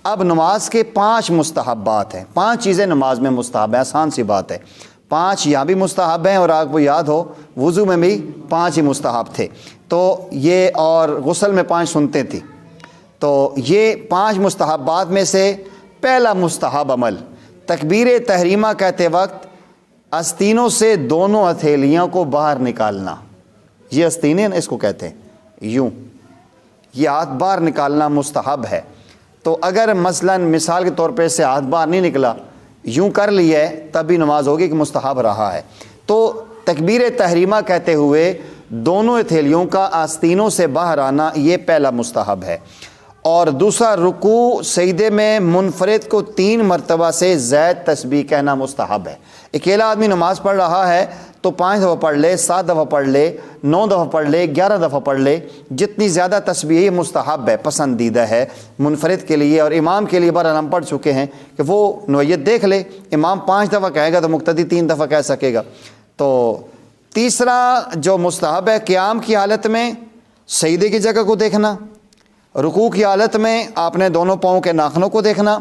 اب نماز کے 5 مستحبات ہیں، 5 چیزیں نماز میں مستحب ہیں، آسان سی بات ہے، 5 یہاں بھی مستحب ہیں، اور آپ کو یاد ہو وضو میں بھی 5 ہی مستحب تھے، تو یہ اور غسل میں 5 سنتیں تھیں، تو یہ 5 مستحبات میں سے پہلا مستحب عمل تکبیر تحریمہ کہتے وقت آستینوں سے دونوں ہتھیلیوں کو باہر نکالنا، یہ آستینیں اس کو کہتے ہیں، یوں یہ ہاتھ باہر نکالنا مستحب ہے۔ تو اگر مثلاً مثال کے طور پہ اس سے ہاتھ باہر نہیں نکلا، یوں کر لیا ہے، تب بھی نماز ہوگی کہ مستحب رہا ہے۔ تو تکبیر تحریمہ کہتے ہوئے دونوں ہتھیلیوں کا آستینوں سے باہر آنا، یہ پہلا مستحب ہے۔ اور دوسرا رکوع سجدے میں منفرد کو 3 مرتبہ سے زائد تسبیح کہنا مستحب ہے۔ اکیلا آدمی نماز پڑھ رہا ہے تو 5 دفعہ پڑھ لے، 7 دفعہ پڑھ لے، 9 دفعہ پڑھ لے، 11 دفعہ پڑھ لے، جتنی زیادہ تسبیح مستحب ہے، پسندیدہ ہے منفرد کے لیے۔ اور امام کے لیے بہرحال ہم پڑھ چکے ہیں کہ وہ نوعیت دیکھ لے، امام 5 دفعہ کہے گا تو مقتدی 3 دفعہ کہہ سکے گا۔ تو تیسرا جو مستحب ہے، قیام کی حالت میں سجدے کی جگہ کو دیکھنا، رکوع کی حالت میں آپ نے دونوں پاؤں کے ناخنوں کو دیکھنا،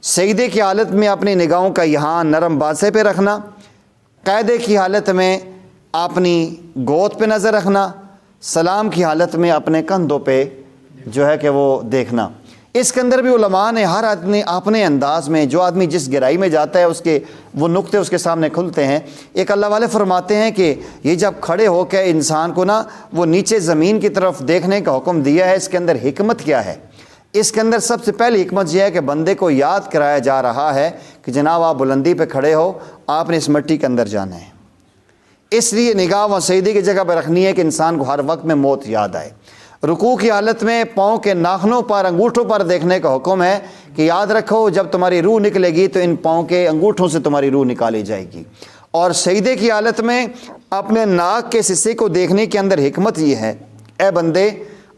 سجدے کی حالت میں اپنی نگاہوں کا یہاں نرم بازے پہ رکھنا، قاعدے کی حالت میں اپنی گود پہ نظر رکھنا، سلام کی حالت میں اپنے کندھوں پہ جو ہے کہ وہ دیکھنا۔ اس کے اندر بھی علماء نے ہر آدمی اپنے انداز میں، جو آدمی جس گہرائی میں جاتا ہے اس کے وہ نقطے اس کے سامنے کھلتے ہیں۔ ایک اللہ والے فرماتے ہیں کہ یہ جب کھڑے ہو کے انسان کو نا وہ نیچے زمین کی طرف دیکھنے کا حکم دیا ہے، اس کے اندر حکمت کیا ہے؟ اس کے اندر سب سے پہلی حکمت یہ ہے کہ بندے کو یاد کرایا جا رہا ہے کہ جناب آپ بلندی پہ کھڑے ہو، آپ نے اس مٹی کے اندر جانا ہے، اس لیے نگاہ و سجدے کی جگہ پہ رکھنی ہے کہ انسان کو ہر وقت میں موت یاد آئے۔ رکوع کی حالت میں پاؤں کے ناخنوں پر، انگوٹھوں پر دیکھنے کا حکم ہے کہ یاد رکھو جب تمہاری روح نکلے گی تو ان پاؤں کے انگوٹھوں سے تمہاری روح نکالی جائے گی۔ اور سجدے کی حالت میں اپنے ناک کے حصے کو دیکھنے کے اندر حکمت یہ ہے، اے بندے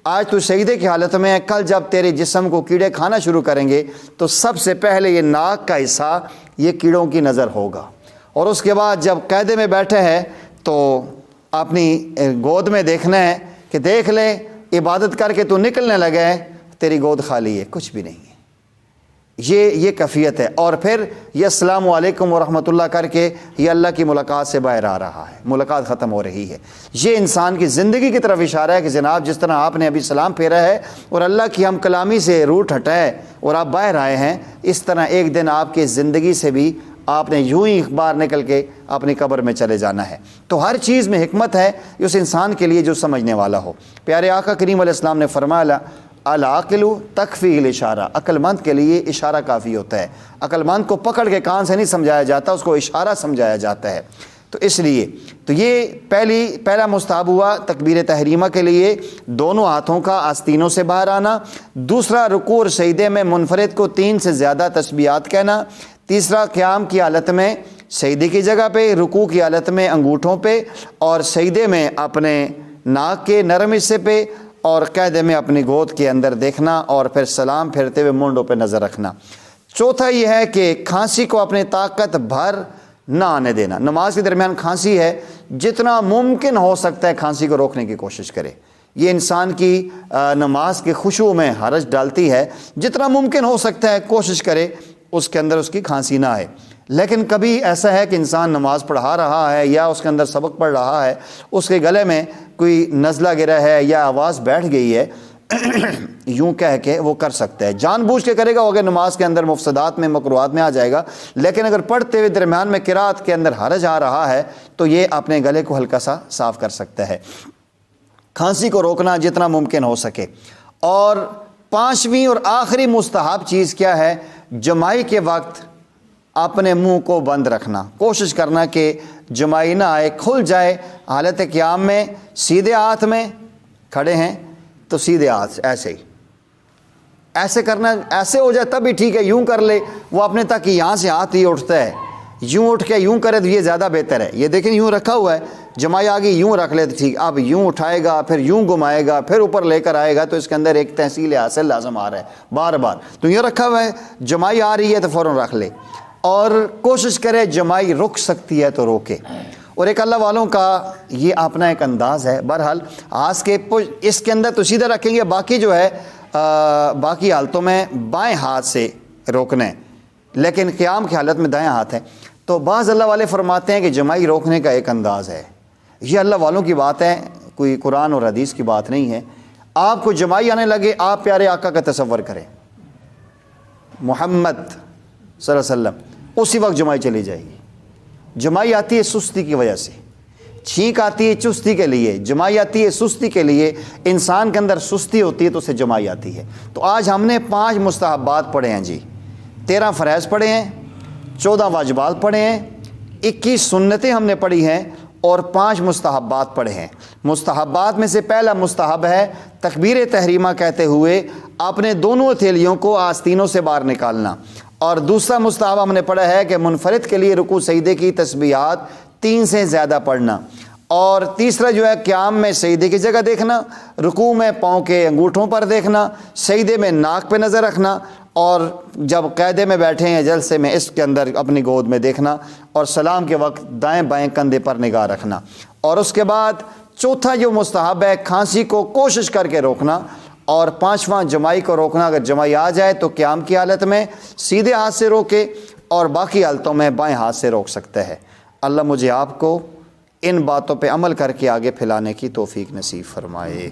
آج تو سجدے کی حالت میں ہے، کل جب تیرے جسم کو کیڑے کھانا شروع کریں گے تو سب سے پہلے یہ ناک کا حصہ یہ کیڑوں کی نظر ہوگا، اور اس کے بعد جب قاعدے میں بیٹھے ہیں تو اپنی گود میں دیکھنا ہے کہ دیکھ لے عبادت کر کے تو نکلنے لگا ہے، تیری گود خالی ہے، کچھ بھی نہیں ہے۔ یہ کیفیت ہے۔ اور پھر یہ السلام علیکم ورحمۃ اللہ کر کے یہ اللہ کی ملاقات سے باہر آ رہا ہے، ملاقات ختم ہو رہی ہے۔ یہ انسان کی زندگی کی طرف اشارہ ہے کہ جناب جس طرح آپ نے ابھی سلام پھیرا ہے اور اللہ کی ہم کلامی سے روٹ ہٹائے اور آپ باہر آئے ہیں، اس طرح ایک دن آپ کی زندگی سے بھی آپ نے یوں ہی باہر نکل کے اپنی قبر میں چلے جانا ہے۔ تو ہر چیز میں حکمت ہے اس انسان کے لیے جو سمجھنے والا ہو۔ پیارے آقا کریم علیہ السلام نے فرمایا العاقل تکفی الاشارہ، عقل مند کے لیے اشارہ کافی ہوتا ہے۔ عقل مند کو پکڑ کے کان سے نہیں سمجھایا جاتا، اس کو اشارہ سمجھایا جاتا ہے۔ تو اس لیے تو یہ پہلا مستحب ہوا تکبیر تحریمہ کے لیے دونوں ہاتھوں کا آستینوں سے باہر آنا۔ دوسرا رکوع اور سجدے میں منفرد کو 3 سے زیادہ تسبیحات کہنا۔ تیسرا قیام کی حالت میں سجدے کی جگہ پہ، رکوع کی حالت میں انگوٹھوں پہ، اور سجدے میں اپنے ناک کے نرم حصے پہ، اور قاعدے میں اپنی گود کے اندر دیکھنا، اور پھر سلام پھیرتے ہوئے مونڈوں پہ نظر رکھنا۔ چوتھا یہ ہے کہ کھانسی کو اپنے طاقت بھر نہ آنے دینا۔ نماز کے درمیان کھانسی ہے، جتنا ممکن ہو سکتا ہے کھانسی کو روکنے کی کوشش کرے۔ یہ انسان کی نماز کے خشوع میں حرج ڈالتی ہے، جتنا ممکن ہو سکتا ہے کوشش کرے اس کے اندر اس کی کھانسی نہ آئے۔ لیکن کبھی ایسا ہے کہ انسان نماز پڑھا رہا ہے یا اس کے اندر سبق پڑھ رہا ہے، اس کے گلے میں کوئی نزلہ گرا ہے یا آواز بیٹھ گئی ہے، یوں کہہ کے وہ کر سکتا ہے، جان بوجھ کے کرے گا، اگر نماز کے اندر مفسدات میں مکروہات میں آ جائے گا۔ لیکن اگر پڑھتے ہوئے درمیان میں قرات کے اندر حرج آ رہا ہے تو یہ اپنے گلے کو ہلکا سا صاف کر سکتا ہے۔ کھانسی کو روکنا جتنا ممکن ہو سکے۔ اور 5ویں اور آخری مستحب چیز کیا ہے؟ جمائی کے وقت اپنے منہ کو بند رکھنا، کوشش کرنا کہ جمائی نہ آئے، کھل جائے۔ حالت قیام میں سیدھے ہاتھ میں کھڑے ہیں تو سیدھے ہاتھ ایسے ہی، ایسے کرنا، ایسے ہو جائے تب بھی ٹھیک ہے، یوں کر لے وہ اپنے تک یہاں سے ہاتھ ہی اٹھتا ہے، یوں اٹھ کے یوں کرے تو یہ زیادہ بہتر ہے۔ یہ دیکھیں یوں رکھا ہوا ہے، جمائی آگے یوں رکھ لے تو ٹھیک، اب یوں اٹھائے گا، پھر یوں گھمائے گا، پھر اوپر لے کر آئے گا، تو اس کے اندر ایک تحصیل حاصل لازم آ رہا ہے بار بار۔ تو یہ رکھا ہوا ہے، جمائی آ رہی ہے تو فوراً رکھ لے، اور کوشش کرے جمائی رک سکتی ہے تو روکے۔ اور ایک اللہ والوں کا یہ اپنا ایک انداز ہے۔ بہرحال آج کے اس کے اندر تو سیدھا رکھیں گے، باقی جو ہے باقی حالتوں میں بائیں ہاتھ سے روکنا ہے، لیکن قیام کی حالت میں دائیں ہاتھ ہے۔ تو بعض اللہ والے فرماتے ہیں کہ جمائی روکنے کا ایک انداز ہے، یہ اللہ والوں کی بات ہے، کوئی قرآن اور حدیث کی بات نہیں ہے۔ آپ کو جمائی آنے لگے، آپ پیارے آقا کا تصور کریں، محمد صلی اللہ علیہ وسلم، اسی وقت جمائی چلی جائے گی۔ جمائی آتی ہے سستی کی وجہ سے، چھینک آتی ہے چستی کے لیے، جمائی آتی ہے سستی کے لیے، انسان کے اندر سستی ہوتی ہے تو اسے جمائی آتی ہے۔ تو آج ہم نے 5 مستحبات پڑھے ہیں جی، 13 فرائض پڑھے ہیں، 14 واجبات پڑھے ہیں، 21 سنتیں ہم نے پڑھی ہیں اور 5 مستحبات پڑھے ہیں۔ مستحبات میں سے پہلا مستحب ہے تکبیر تحریمہ کہتے ہوئے اپنے دونوں ہتھیلیوں کو آستینوں سے باہر نکالنا، اور دوسرا مستحب ہم نے پڑھا ہے کہ منفرد کے لیے رکوع سجدے کی تسبیحات 3 سے زیادہ پڑھنا، اور تیسرا جو ہے قیام میں سجدے کی جگہ دیکھنا، رکوع میں پاؤں کے انگوٹھوں پر دیکھنا، سجدے میں ناک پہ نظر رکھنا، اور جب قاعدے میں بیٹھے ہیں جلسے میں اس کے اندر اپنی گود میں دیکھنا، اور سلام کے وقت دائیں بائیں کندھے پر نگاہ رکھنا۔ اور اس کے بعد چوتھا جو مستحب ہے کھانسی کو کوشش کر کے روکنا، اور 5واں جمائی کو روکنا۔ اگر جمائی آ جائے تو قیام کی حالت میں سیدھے ہاتھ سے روکے، اور باقی حالتوں میں بائیں ہاتھ سے روک سکتا ہے۔ اللہ مجھے آپ کو ان باتوں پہ عمل کر کے آگے پھیلانے کی توفیق نصیب فرمائے۔